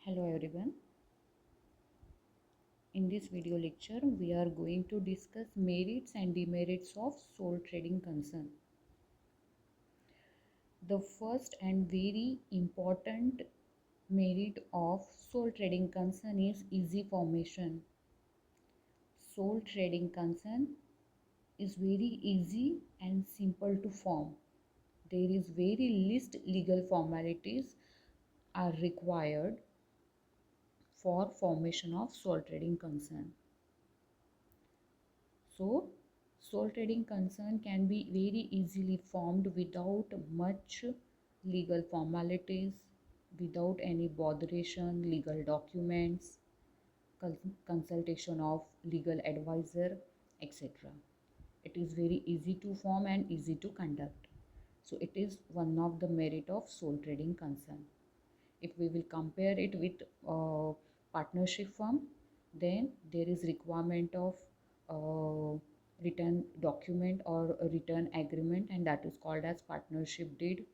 Hello everyone. In this video lecture, we are going to discuss merits and demerits of sole trading concern. The first and very important merit of sole trading concern is easy formation. Sole trading concern is very easy and simple to form. There is very least legal formalities are required for formation of sole trading concern. So, sole trading concern can be very easily formed without much legal formalities, without any botheration, legal documents, consultation of legal advisor, etc. It is very easy to form and easy to conduct. So, it is one of the merit of sole trading concern. If we will compare it with partnership firm, then there is requirement of written document or a written agreement, and that is called as partnership deed,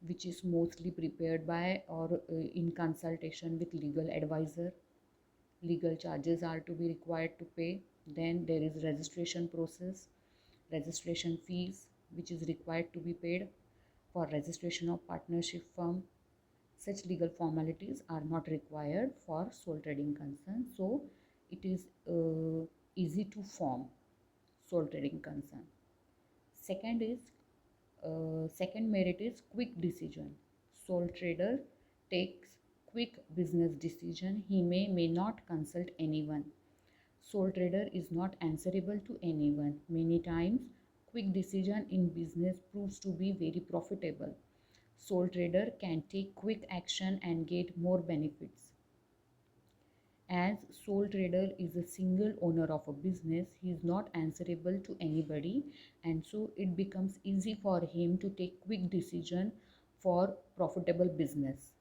which is mostly prepared by or in consultation with legal advisor. Legal charges are to be required to pay. Then there is registration process, registration fees which is required to be paid for registration of partnership firm. Such legal formalities are not required for sole trading concern, so it is easy to form sole trading concern. Second merit is quick decision. Sole trader takes quick business decision. He may not consult anyone. Sole trader is not answerable to anyone. Many times quick decision in business proves to be very profitable. Sole trader can take quick action and get more benefits. As sole trader is a single owner of a business, he is not answerable to anybody, and so it becomes easy for him to take quick decision for profitable business.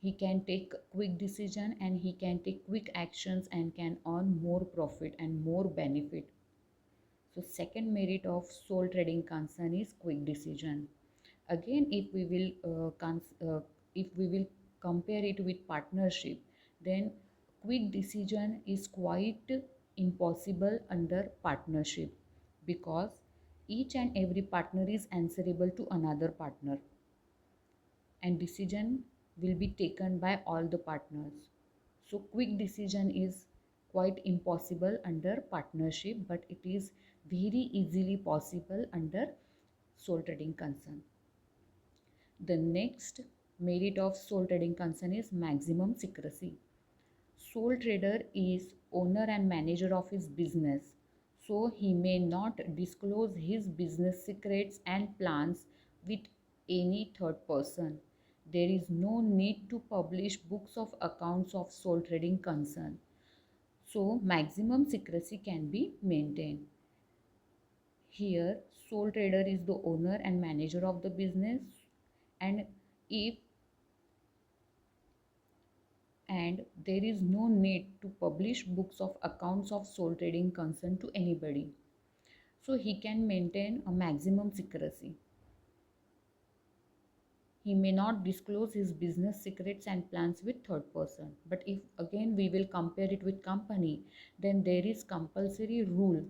He can take quick decision and he can take quick actions and can earn more profit and more benefit. So second merit of sole trading concern is quick decision. Again, if we will compare it with partnership, then quick decision is quite impossible under partnership, because each and every partner is answerable to another partner and decision will be taken by all the partners. So quick decision is quite impossible under partnership, but it is very easily possible under sole trading concern. The next merit of sole trading concern is maximum secrecy. Sole trader is owner and manager of his business, so he may not disclose his business secrets and plans with any third person. There is no need to publish books of accounts of sole trading concern. So maximum secrecy can be maintained. Here, sole trader is the owner and manager of the business, and if and there is no need to publish books of accounts of sole trading concern to anybody. So he can maintain a maximum secrecy. He may not disclose his business secrets and plans with third person. But if again we will compare it with company, then there is compulsory rule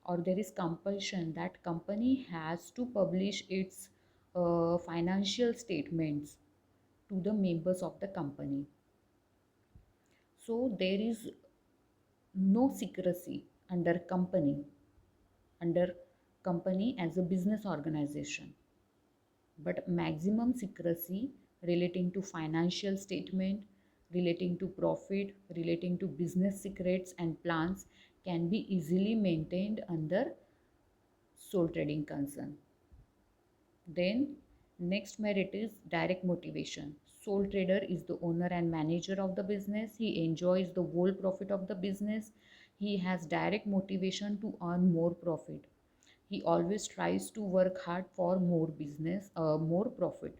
or there is compulsion that company has to publish its financial statements to the members of the company. So there is no secrecy under company as a business organization, but maximum secrecy relating to financial statement, relating to profit, relating to business secrets and plans can be easily maintained under sole trading concern. Then next merit is direct motivation. Sole trader is the owner and manager of the business. He enjoys the whole profit of the business. He has direct motivation to earn more profit. He always tries to work hard for more business, more profit.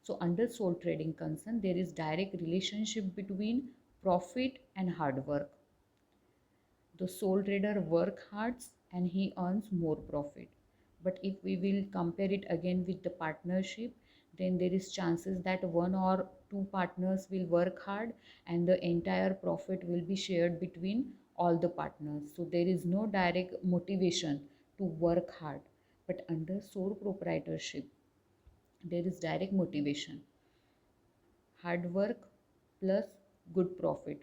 So under sole trading concern, there is direct relationship between profit and hard work. The sole trader work hard and he earns more profit. But if we will compare it again with the partnership, then there is chances that one or two partners will work hard and the entire profit will be shared between all the partners. So there is no direct motivation to work hard. But under sole proprietorship, there is direct motivation. Hard work plus good profit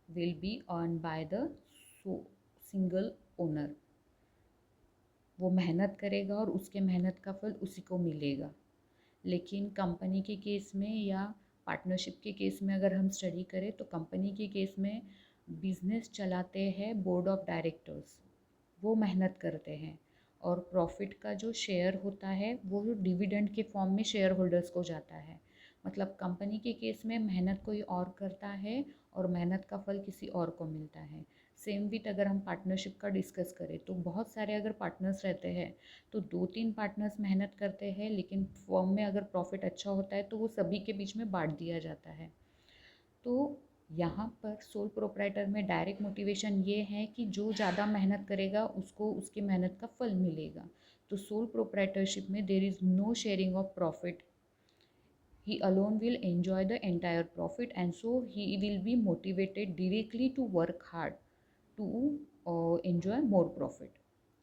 will be earned by the single owner. वो मेहनत करेगा और उसके मेहनत का फल उसी को मिलेगा. लेकिन कंपनी के केस में या पार्टनरशिप के केस में अगर हम स्टडी करें तो कंपनी के केस में बिजनेस चलाते हैं बोर्ड ऑफ डायरेक्टर्स, वो मेहनत करते हैं और प्रॉफिट का जो शेयर होता है वो डिविडेंड के फॉर्म में शेयर होल्डर्स को जाता है. मतलब कंपनी के केस में मेहनत कोई और करता है और मेहनत का फल किसी और को मिलता है. सेम विथ अगर हम पार्टनरशिप का डिस्कस करें तो बहुत सारे अगर पार्टनर्स रहते हैं तो 2-3 पार्टनर्स मेहनत करते हैं, लेकिन फर्म में अगर प्रॉफिट अच्छा होता है तो वो सभी के बीच में बांट दिया जाता है. तो यहाँ पर सोल प्रोप्राइटर में डायरेक्ट मोटिवेशन ये है कि जो ज़्यादा मेहनत करेगा उसको उसकी मेहनत का फल मिलेगा. तो सोल प्रोप्राइटरशिप में there is no sharing of profit. He alone will enjoy the entire profit, and so he will be motivated directly to work hard to enjoy more profit,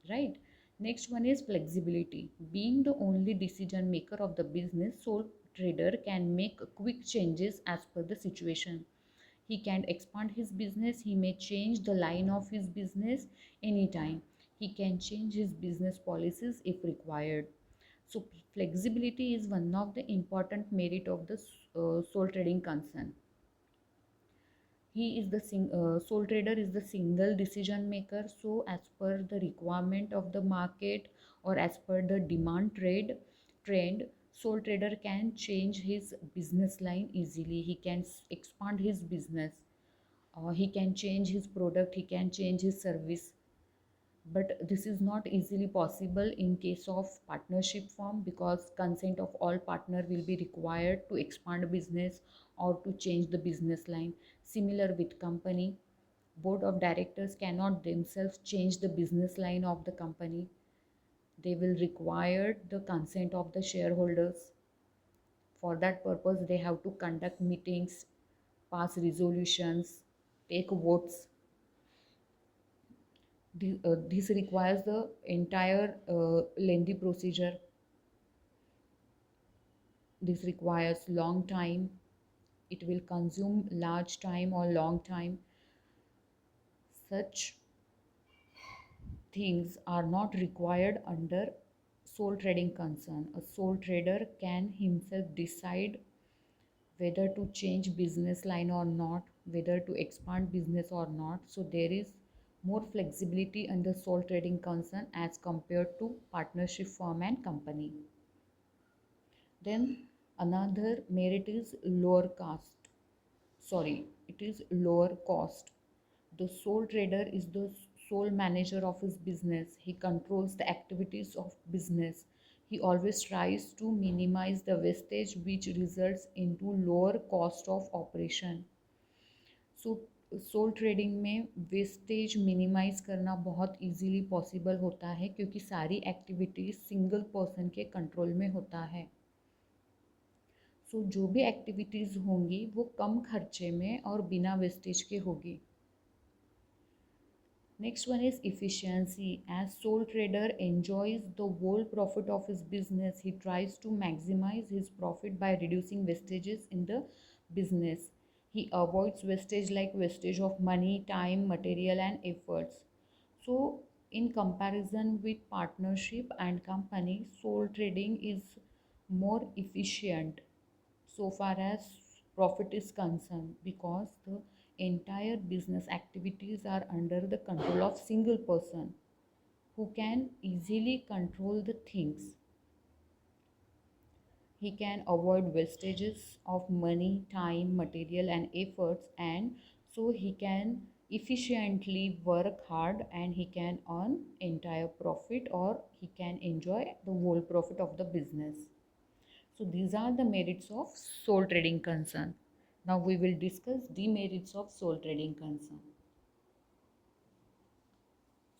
right? Next one is flexibility. Being the only decision maker of the business, sole trader can make quick changes as per the situation. He can expand his business, he may change the line of his business anytime. He can change his business policies if required. So flexibility is one of the important merit of the sole trading concern. He is the sole trader is the single decision maker. So as per the requirement of the market or as per the demand trend, sole trader can change his business line easily. He can expand his business. He can change his product. He can change his service. But this is not easily possible in case of partnership firm, because consent of all partner will be required to expand business or to change the business line. Similar with company, board of directors cannot themselves change the business line of the company. They will require the consent of the shareholders. For that purpose, they have to conduct meetings, pass resolutions, take votes. This requires the entire lengthy procedure. This requires long time. It will consume large time or long time. Such things are not required under sole trading concern. A sole trader can himself decide whether to change business line or not, whether to expand business or not. So there is more flexibility under sole trading concern as compared to partnership firm and company. Then another merit is lower cost. It is lower cost. The sole trader is the sole manager of his business. He controls the activities of business. He always tries to minimize the wastage, which results into lower cost of operation. So sole trading में wastage minimize करना बहुत easily possible होता है क्योंकि सारी activities single person के control में होता है. सो जो भी एक्टिविटीज़ होंगी वो कम खर्चे में और बिना वेस्टेज के होगी. Next one is efficiency. As sole trader enjoys the whole profit of his business, he tries to maximize his profit by reducing wastages in the business. He avoids wastage like wastage of money, time, material and efforts. So in comparison with partnership and company, sole trading is more efficient so far as profit is concerned, because the entire business activities are under the control of single person who can easily control the things. He can avoid wastages of money, time, material and efforts, and so he can efficiently work hard and he can earn entire profit or he can enjoy the whole profit of the business. So these are the merits of sole trading concern. Now we will discuss demerits of sole trading concern.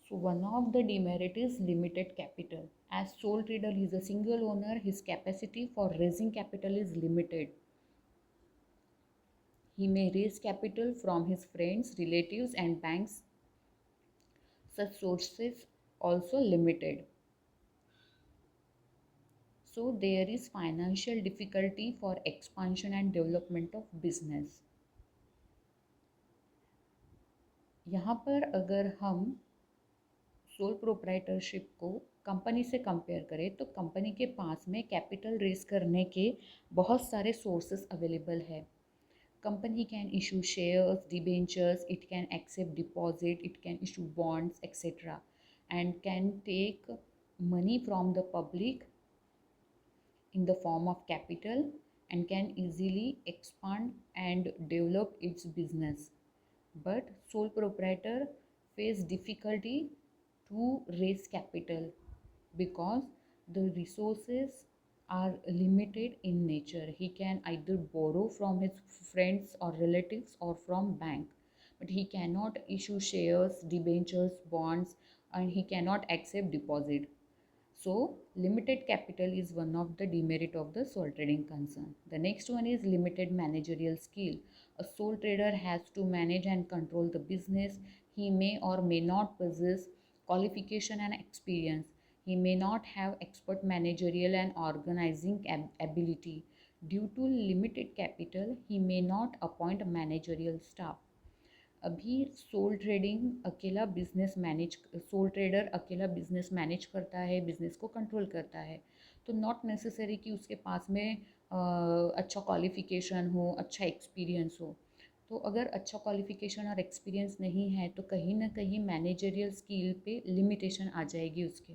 So one of the demerit is limited capital. As sole trader, he is a single owner. His capacity for raising capital is limited. He may raise capital from his friends, relatives, and banks. Such sources also limited. So there is financial difficulty for expansion and development of business. यहाँ पर अगर हम sole proprietorship को company से compare करें तो company के पास में कैपिटल रेज करने के बहुत सारे सोर्सेस अवेलेबल है. Company can issue shares, debentures, it can accept deposit, it can issue bonds, etc. and can take money from the public in the form of capital and can easily expand and develop its business. But sole proprietor face difficulty to raise capital because the resources are limited in nature. He can either borrow from his friends or relatives or from bank, but he cannot issue shares, debentures, bonds, and he cannot accept deposit. So limited capital is one of the demerit of the sole trading concern. The next one is limited managerial skill. A sole trader has to manage and control the business. He may or may not possess qualification and experience. He may not have expert managerial and organizing ability. Due to limited capital, he may not appoint managerial staff. अभी soul trader अकेला business manage करता है, business को control करता है. तो not necessary कि उसके पास में अच्छा क्वालिफिकेशन हो, अच्छा एक्सपीरियंस हो. तो अगर अच्छा क्वालिफिकेशन और एक्सपीरियंस नहीं है तो कहीं ना कहीं मैनेजरियल स्किल पे लिमिटेशन आ जाएगी उसके.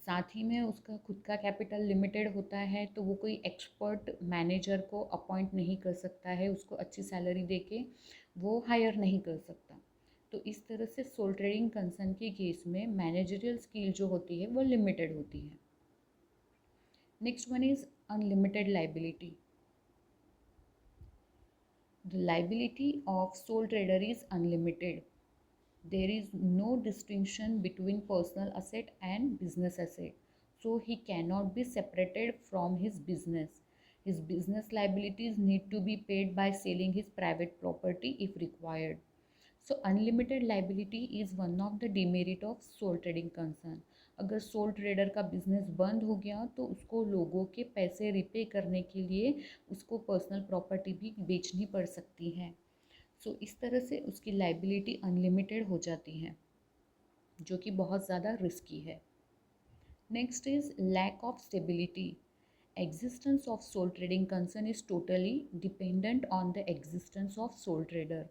साथ ही में उसका खुद का कैपिटल लिमिटेड होता है तो वो कोई एक्सपर्ट मैनेजर को अपॉइंट नहीं कर सकता है, उसको अच्छी सैलरी देके वो हायर नहीं कर सकता. तो इस तरह से सोल ट्रेडिंग कंसर्न के केस में मैनेजरियल स्किल जो होती है वो लिमिटेड होती है. Next one is unlimited liability. The liability of sole trader is unlimited. There is no distinction between personal asset and business asset, so he cannot be separated from his business. His business liabilities need to be paid by selling his private property if required. So unlimited liability is one of the demerit of sole trading concern. अगर soul trader का business बंद हो गया तो उसको लोगों के पैसे रिपे करने के लिए उसको पर्सनल प्रॉपर्टी भी बेचनी पड़ सकती है. सो इस तरह से उसकी लाइबिलिटी अनलिमिटेड हो जाती है, जो कि बहुत ज़्यादा रिस्की है. Next is lack of stability. Existence of sole trading concern is totally dependent on the existence of sole trader.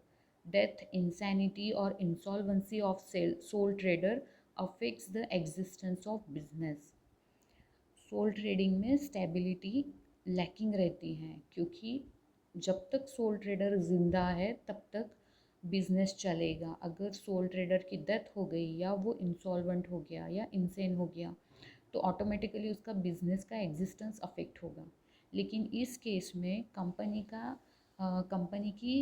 Death, insanity और insolvency of sole trader affects the existence of business. Sole trading में stability lacking रहती है क्योंकि जब तक soul trader ज़िंदा है तब तक बिजनेस चलेगा. अगर सोल ट्रेडर की डेथ हो गई या वो इंसॉल्वेंट हो गया या इंसेन हो गया तो ऑटोमेटिकली उसका बिजनेस का एग्जिस्टेंस अफेक्ट होगा. लेकिन इस केस में कंपनी की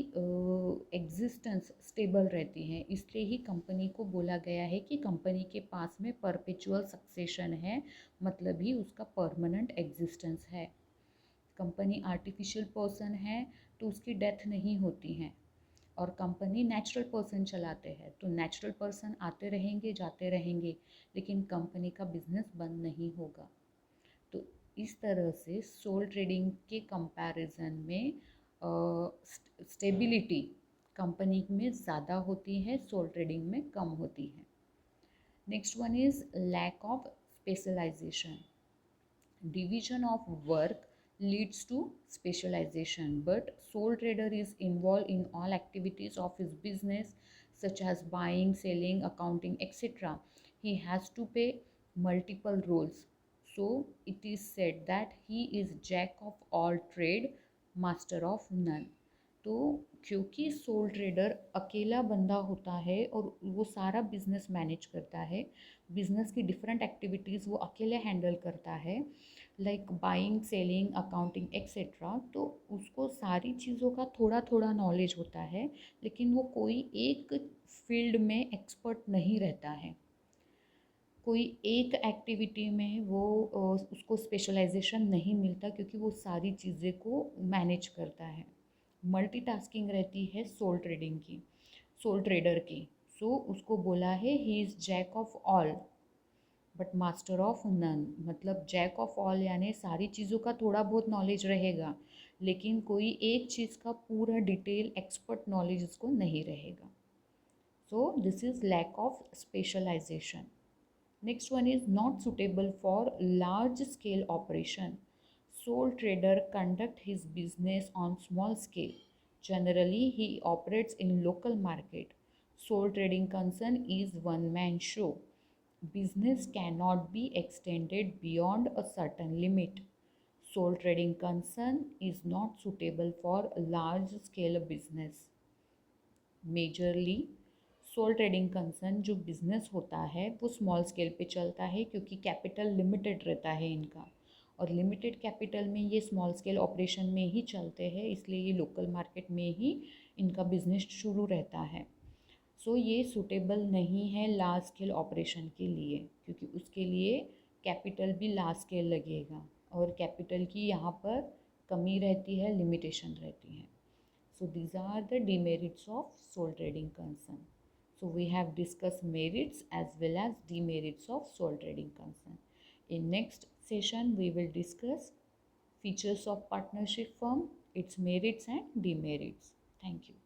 एग्जिस्टेंस स्टेबल रहती है, इसलिए ही कंपनी को बोला गया है कि कंपनी के पास में परपेचुअल सक्सेशन है, मतलब ही उसका परमानेंट एग्जिस्टेंस है. कंपनी आर्टिफिशियल पर्सन है तो उसकी डेथ नहीं होती है, और कंपनी नेचुरल पर्सन चलाते हैं तो नेचुरल पर्सन आते रहेंगे जाते रहेंगे, लेकिन कंपनी का बिजनेस बंद नहीं होगा. तो इस तरह से सोल ट्रेडिंग के कंपैरिजन में स्टेबिलिटी कंपनी में ज़्यादा होती है, सोल ट्रेडिंग में कम होती है. Next one is lack of specialization. Division of work leads to specialization, but sole trader is involved in all activities of his business such as buying, selling, accounting, etc. He has to pay multiple roles, so it is said that he is jack of all trade, master of none. तो क्योंकि soul trader अकेला बंदा होता है और वो सारा business manage करता है, बिजनेस की डिफरेंट एक्टिविटीज़ वो अकेले हैंडल करता है, like buying, selling, accounting etcetera, तो उसको सारी चीज़ों का थोड़ा थोड़ा नॉलेज होता है, लेकिन वो कोई एक फील्ड में एक्सपर्ट नहीं रहता है. कोई एक एक्टिविटी में वो उसको स्पेशलाइजेशन नहीं मिलता, क्योंकि वो सारी चीज़ें को मैनेज करता है। मल्टीटास्किंग रहती है सोल ट्रेडिंग की, सोल ट्रेडर की। सो उसको बोला है he is jack of all but master of none. मतलब जैक ऑफ ऑल यानी सारी चीज़ों का थोड़ा बहुत नॉलेज रहेगा, लेकिन कोई एक चीज़ का पूरा डिटेल एक्सपर्ट नॉलेज उसको नहीं रहेगा। So this is lack of specialization. Next one is not suitable for large scale operation. Sole trader conduct his business on small scale. Generally, he operates in local market. Sole trading concern is one man show. Business cannot be extended beyond a certain limit. Sole trading concern is not suitable for large scale business. Majorly sole trading concern जो business होता है वो small scale पे चलता है, क्योंकि capital limited रहता है इनका, और लिमिटेड कैपिटल में ये स्मॉल स्केल ऑपरेशन में ही चलते हैं, इसलिए ये लोकल मार्केट में ही इनका बिजनेस शुरू रहता है। सो ये सूटेबल नहीं है लार्ज स्केल ऑपरेशन के लिए, क्योंकि उसके लिए कैपिटल भी लार्ज स्केल लगेगा, और कैपिटल की यहाँ पर कमी रहती है, लिमिटेशन रहती है। So these are the demerits of sole trading concern. So we have discussed merits as well as demerits of sole trading concern. In next session, we will discuss features of partnership firm, its merits and demerits. Thank you.